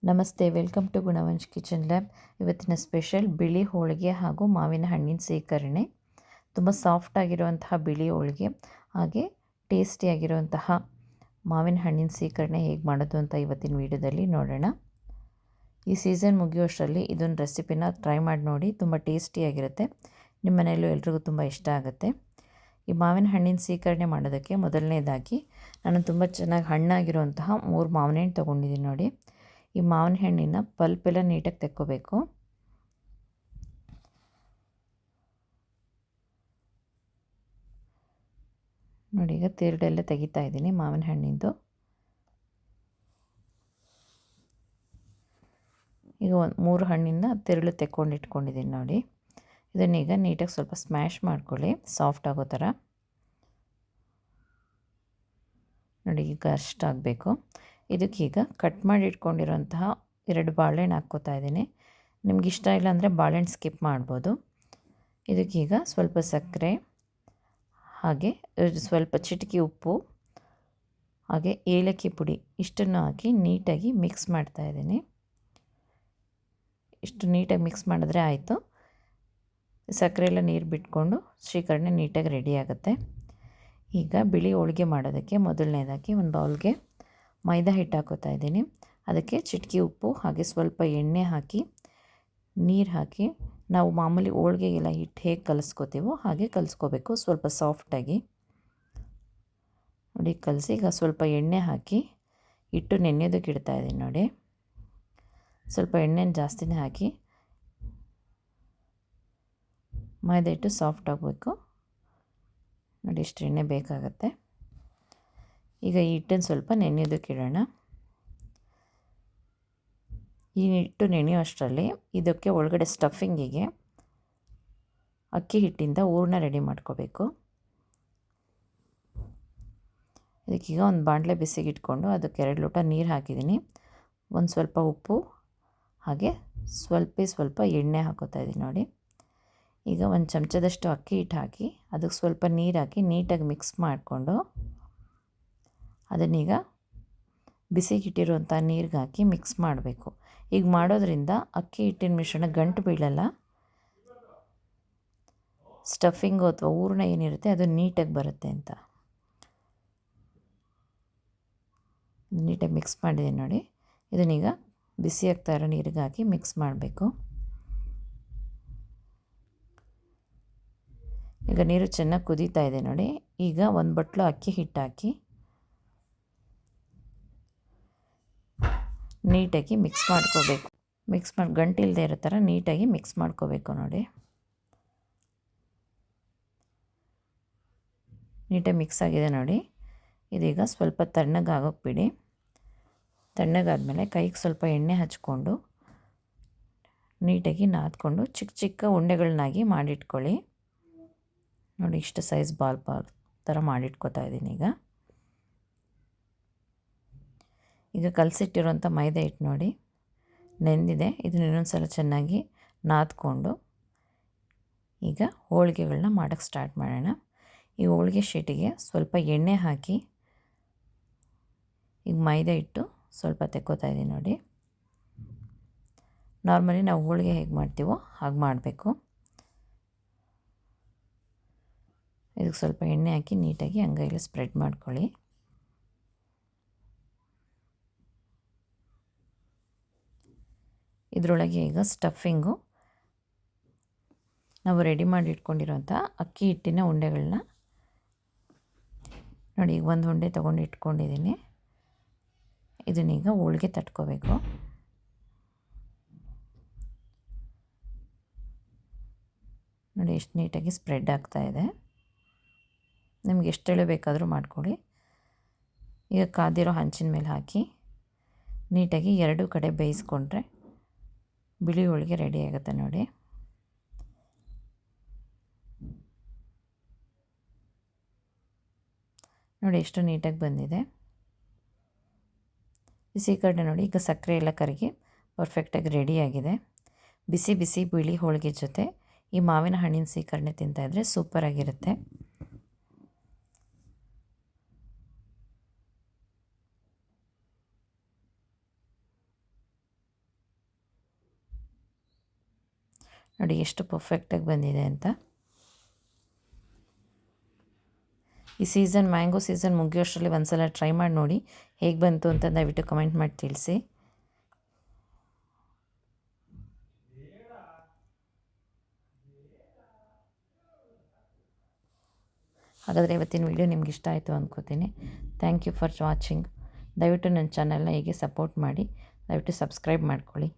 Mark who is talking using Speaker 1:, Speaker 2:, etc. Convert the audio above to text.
Speaker 1: ನಮಸ್ತೆ, welcome to ಗುಣವಂಶ್ kitchen lab. ಇವತ್ತಿನ special ಬಿಳಿ ಹೋಳಿಗೆ ಹಾಗೂ ಮಾವಿನ ಹಣ್ಣಿನ ಸೇಕರಣೆ. ತುಂಬ ಸಾಫ್ಟಾಗಿರುವಂತಹ ಬಿಳಿ ಹೋಳಿಗೆ ಹಾಗೆ ಟೇಸ್ಟಿಯಾಗಿರುವಂತಹ ಮಾವಿನ ಹಣ್ಣಿನ ಸೇಕರಣೆ ಹೇಗೆ ಮಾಡೋದು ಅಂತ ಇವತ್ತಿನ ವೀಡಿಯೋದಲ್ಲಿ ನೋಡೋಣ. ಈ ಸೀಸನ್ ಮುಗಿಯೋಷ್ಟರಲ್ಲಿ ಇದೊಂದು ರೆಸಿಪಿನ ಟ್ರೈ ಮಾಡಿ ನೋಡಿ, ತುಂಬ ಟೇಸ್ಟಿಯಾಗಿರುತ್ತೆ. ನಿಮ್ಮ ಮನೆಯಲ್ಲೂ ಎಲ್ರಿಗೂ ತುಂಬ ಇಷ್ಟ ಆಗುತ್ತೆ. ಈ ಮಾವಿನ ಹಣ್ಣಿನ ಸೇಕರಣೆ ಮಾಡೋದಕ್ಕೆ ಮೊದಲನೇದಾಗಿ ನಾನು ತುಂಬ ಚೆನ್ನಾಗಿ ಹಣ್ಣಾಗಿರುವಂತಹ 3 ಮಾವಿನ ಹಣ್ಣು ತೊಗೊಂಡಿದ್ದೀನಿ ನೋಡಿ. ಈ ಮಾವಿನ ಹಣ್ಣಿನ ಪಲ್ಪೆಲ್ಲ ನೀಟಾಗಿ ತೆಕ್ಕೋಬೇಕು. ನೋಡಿ, ಈಗ ತಿರುಡೆಲ್ಲ ತೆಗಿತಾ ಇದ್ದೀನಿ ಮಾವಿನ ಹಣ್ಣಿಂದು. ಈಗ 3 ಹಣ್ಣಿನ ತಿರುಳು ತೆಕ್ಕೊಂಡು ಇಟ್ಕೊಂಡಿದ್ದೀನಿ ನೋಡಿ. ಇದನ್ನೀಗ ನೀಟಾಗಿ ಸ್ವಲ್ಪ ಸ್ಮ್ಯಾಶ್ ಮಾಡ್ಕೊಳ್ಳಿ, ಸಾಫ್ಟ್ ಆಗೋ ಥರ. ನೋಡಿ, ಈಗ ಅಷ್ಟಾಗಬೇಕು. ಇದಕ್ಕೀಗ ಕಟ್ ಮಾಡಿ ಇಟ್ಕೊಂಡಿರೋಂತಹ 2 ಬಾಳೆಹಣ್ಣು ಹಾಕ್ಕೋತಾ ಇದ್ದೀನಿ. ನಿಮ್ಗೆ ಇಷ್ಟ ಇಲ್ಲ ಅಂದರೆ ಬಾಳೆಹಣ್ಣು ಸ್ಕಿಪ್ ಮಾಡ್ಬೋದು. ಇದಕ್ಕೀಗ ಸ್ವಲ್ಪ ಸಕ್ಕರೆ, ಹಾಗೆ ಸ್ವಲ್ಪ ಚಿಟಿಕೆ ಉಪ್ಪು, ಹಾಗೆ ಏಲಕ್ಕಿ ಪುಡಿ ಇಷ್ಟನ್ನು ಹಾಕಿ ನೀಟಾಗಿ ಮಿಕ್ಸ್ ಮಾಡ್ತಾಯಿದ್ದೀನಿ. ಇಷ್ಟು ನೀಟಾಗಿ ಮಿಕ್ಸ್ ಮಾಡಿದ್ರೆ ಆಯಿತು. ಸಕ್ಕರೆ ಎಲ್ಲ ನೀರು ಬಿಟ್ಕೊಂಡು ಶ್ರೀಕರಣೆ ನೀಟಾಗಿ ರೆಡಿ ಆಗುತ್ತೆ. ಈಗ ಬಿಳಿ ಹೋಳಿಗೆ ಮಾಡೋದಕ್ಕೆ ಮೊದಲನೇದಾಗಿ ಒಂದು ಬೌಲ್ಗೆ ಮೈದಾ ಹಿಟ್ಟು ಹಾಕೋತಾ ಇದ್ದೀನಿ. ಅದಕ್ಕೆ ಚಿಟಿಕೆ ಉಪ್ಪು ಹಾಗೆ ಸ್ವಲ್ಪ ಎಣ್ಣೆ ಹಾಕಿ ನೀರು ಹಾಕಿ ನಾವು ಮಾಮೂಲಿ ಹೋಳಿಗೆಗೆಲ್ಲ ಹಿಟ್ಟು ಹೇಗೆ ಕಲಿಸ್ಕೋತೀವೋ ಹಾಗೆ ಕಲಿಸ್ಕೋಬೇಕು, ಸ್ವಲ್ಪ ಸಾಫ್ಟಾಗಿ. ನೋಡಿ, ಕಲಸಿ ಈಗ ಸ್ವಲ್ಪ ಎಣ್ಣೆ ಹಾಕಿ ಹಿಟ್ಟು ನೆನೆಯೋದಕ್ಕೆ ಇಡ್ತಾ ಇದ್ದೀನಿ ನೋಡಿ. ಸ್ವಲ್ಪ ಎಣ್ಣೆನ ಜಾಸ್ತಿನೇ ಹಾಕಿ. ಮೈದಾ ಹಿಟ್ಟು ಸಾಫ್ಟ್ ಆಗಬೇಕು ನೋಡಿ, ಇಷ್ಟು ಎಣ್ಣೆ ಬೇಕಾಗತ್ತೆ. ಈಗ ಈ ಹಿಟ್ಟನ್ನು ಸ್ವಲ್ಪ ನೆನೆಯೋದಕ್ಕೆ ಇಡೋಣ. ಈ ಹಿಟ್ಟು ನೆನೆಯೋ ಅಷ್ಟರಲ್ಲಿ ಇದಕ್ಕೆ ಒಳಗಡೆ ಸ್ಟಫಿಂಗಿಗೆ ಅಕ್ಕಿ ಹಿಟ್ಟಿಂದ ಹೂರಣ ರೆಡಿ ಮಾಡ್ಕೋಬೇಕು. ಇದಕ್ಕೀಗ ಒಂದು ಬಾಣಲೆ ಬಿಸಿಗೆ ಇಟ್ಕೊಂಡು ಅದಕ್ಕೆ 2 ಲೋಟ ನೀರು ಹಾಕಿದ್ದೀನಿ. ಒಂದು ಸ್ವಲ್ಪ ಉಪ್ಪು ಹಾಗೆ ಸ್ವಲ್ಪ ಎಣ್ಣೆ ಹಾಕೋತಾ ಇದ್ದೀನಿ ನೋಡಿ. ಈಗ ಒಂದು ಚಮಚದಷ್ಟು ಅಕ್ಕಿ ಹಿಟ್ಟು ಹಾಕಿ ಅದಕ್ಕೆ ಸ್ವಲ್ಪ ನೀರು ಹಾಕಿ ನೀಟಾಗಿ ಮಿಕ್ಸ್ ಮಾಡಿಕೊಂಡು ಅದನ್ನೀಗ ಬಿಸಿಗೆ ಇಟ್ಟಿರುವಂಥ ನೀರಿಗೆ ಹಾಕಿ ಮಿಕ್ಸ್ ಮಾಡಬೇಕು. ಈಗ ಮಾಡೋದ್ರಿಂದ ಅಕ್ಕಿ ಹಿಟ್ಟಿನ ಮಿಶ್ರಣ ಗಂಟು ಬೀಳಲ್ಲ, ಸ್ಟಫಿಂಗು ಅಥವಾ ಹೂರಣ ಏನಿರುತ್ತೆ ಅದು ನೀಟಾಗಿ ಬರುತ್ತೆ ಅಂತ. ನೀಟಾಗಿ ಮಿಕ್ಸ್ ಮಾಡಿದ್ದೀನಿ ನೋಡಿ. ಇದನ್ನೀಗ ಬಿಸಿ ಆಗ್ತಾ ಇರೋ ನೀರಿಗೆ ಹಾಕಿ ಮಿಕ್ಸ್ ಮಾಡಬೇಕು. ಈಗ ನೀರು ಚೆನ್ನಾಗಿ ಕುದೀತಾ ಇದೆ ನೋಡಿ. ಈಗ ಒಂದು ಬಟ್ಲು ಅಕ್ಕಿ ಹಿಟ್ಟು ಹಾಕಿ ನೀಟಾಗಿ ಮಿಕ್ಸ್ ಮಾಡ್ಕೋಬೇಕು. ಮಿಕ್ಸ್ ಮಾಡಿ ಗಂಟಿಲ್ಲದೆ ಇರೋ ಥರ ನೀಟಾಗಿ ಮಿಕ್ಸ್ ಮಾಡ್ಕೋಬೇಕು ನೋಡಿ. ನೀಟಾಗಿ ಮಿಕ್ಸ್ ಆಗಿದೆ ನೋಡಿ. ಇದೀಗ ಸ್ವಲ್ಪ ತಣ್ಣಗಾಗೋಕ್ಕೆ ಬಿಡಿ. ತಣ್ಣಗಾದ್ಮೇಲೆ ಕೈಗೆ ಸ್ವಲ್ಪ ಎಣ್ಣೆ ಹಚ್ಕೊಂಡು ನೀಟಾಗಿ ನಾದ್ಕೊಂಡು ಚಿಕ್ಕ ಚಿಕ್ಕ ಉಂಡೆಗಳನ್ನಾಗಿ ಮಾಡಿಟ್ಕೊಳ್ಳಿ ನೋಡಿ. ಇಷ್ಟು ಸೈಜ್ ಬಾಲ್ ಥರ ಮಾಡಿಟ್ಕೋತಾ ಇದ್ದೀನಿ. ಈಗ ಕಲಸಿಟ್ಟಿರೋಂಥ ಮೈದಾ ಹಿಟ್ಟು ನೋಡಿ ನೆಂದಿದೆ. ಇದನ್ನ ಇನ್ನೊಂದು ಸಲ ಚೆನ್ನಾಗಿ ನಾದ್ಕೊಂಡು ಈಗ ಹೋಳಿಗೆಗಳನ್ನ ಮಾಡೋಕ್ಕೆ ಸ್ಟಾರ್ಟ್ ಮಾಡೋಣ. ಈ ಹೋಳಿಗೆ ಶೀಟಿಗೆ ಸ್ವಲ್ಪ ಎಣ್ಣೆ ಹಾಕಿ ಈಗ ಮೈದಾ ಹಿಟ್ಟು ಸ್ವಲ್ಪ ತೆಕ್ಕೋತಾ ಇದ್ದೀನಿ ನೋಡಿ. ನಾರ್ಮಲಿ ನಾವು ಹೋಳಿಗೆ ಹೇಗೆ ಮಾಡ್ತೀವೋ ಹಾಗೆ ಮಾಡಬೇಕು. ಇದಕ್ಕೆ ಸ್ವಲ್ಪ ಎಣ್ಣೆ ಹಾಕಿ ನೀಟಾಗಿ ಅಂಗೈಯಲ್ಲಿ ಸ್ಪ್ರೆಡ್ ಮಾಡ್ಕೊಳ್ಳಿ. ಇದರೊಳಗೆ ಈಗ ಸ್ಟಫಿಂಗು ನಾವು ರೆಡಿ ಮಾಡಿ ಇಟ್ಕೊಂಡಿರೋಂಥ ಅಕ್ಕಿ ಹಿಟ್ಟಿನ ಉಂಡೆಗಳನ್ನ ನೋಡಿ. ಈಗ ಒಂದು ಉಂಡೆ ತೊಗೊಂಡು ಇಟ್ಕೊಂಡಿದ್ದೀನಿ. ಇದನ್ನೀಗ ಹೋಳಿಗೆ ತಟ್ಕೋಬೇಕು. ನೋಡಿ, ಎಷ್ಟು ನೀಟಾಗಿ ಸ್ಪ್ರೆಡ್ ಆಗ್ತಾ ಇದೆ. ನಿಮ್ಗೆ ಎಷ್ಟು ಎಳೆ ಬೇಕಾದರೂ ಮಾಡ್ಕೊಳ್ಳಿ. ಈಗ ಕಾದಿರೋ ಹಂಚಿನ ಮೇಲೆ ಹಾಕಿ ನೀಟಾಗಿ 2 ಕಡೆ ಬೇಯಿಸ್ಕೊಂಡ್ರೆ ಬಿಳಿ ಹೋಳಿಗೆ ರೆಡಿ ಆಗುತ್ತೆ ನೋಡಿ. ನೋಡಿ ಎಷ್ಟು ನೀಟಾಗಿ ಬಂದಿದೆ. ಬಿಸಿ ಕಡೆ ನೋಡಿ, ಈಗ ಸಕ್ಕರೆ ಎಲ್ಲ ಕರಗಿ ಪರ್ಫೆಕ್ಟಾಗಿ ರೆಡಿಯಾಗಿದೆ. ಬಿಸಿ ಬಿಸಿ ಬಿಳಿ ಹೋಳಿಗೆ ಜೊತೆ ಈ ಮಾವಿನ ಹಣ್ಣಿನ ಸೀಕರಣೆ ತಿಂತಾಯಿದ್ರೆ ಸೂಪರಾಗಿರುತ್ತೆ. ನೋಡಿ ಎಷ್ಟು ಪರ್ಫೆಕ್ಟಾಗಿ ಬಂದಿದೆ ಅಂತ. ಈ ಮ್ಯಾಂಗೋ ಸೀಸನ್ ಮುಗಿಯೋಷ್ಟರಲ್ಲಿ ಒಂದು ಸಲ ಟ್ರೈ ಮಾಡಿ ನೋಡಿ ಹೇಗೆ ಬಂತು ಅಂತ ದಯವಿಟ್ಟು ಕಮೆಂಟ್ ಮಾಡಿ ತಿಳಿಸಿ. ಹಾಗಾದರೆ ಇವತ್ತಿನ ವಿಡಿಯೋ ನಿಮ್ಗೆ ಇಷ್ಟ ಆಯಿತು ಅಂದ್ಕೋತೀನಿ. Thank you for watching. ದಯವಿಟ್ಟು ನನ್ನ ಚಾನಲ್ನ ಹೀಗೆ ಸಪೋರ್ಟ್ ಮಾಡಿ, ದಯವಿಟ್ಟು ಸಬ್ಸ್ಕ್ರೈಬ್ ಮಾಡ್ಕೊಳ್ಳಿ.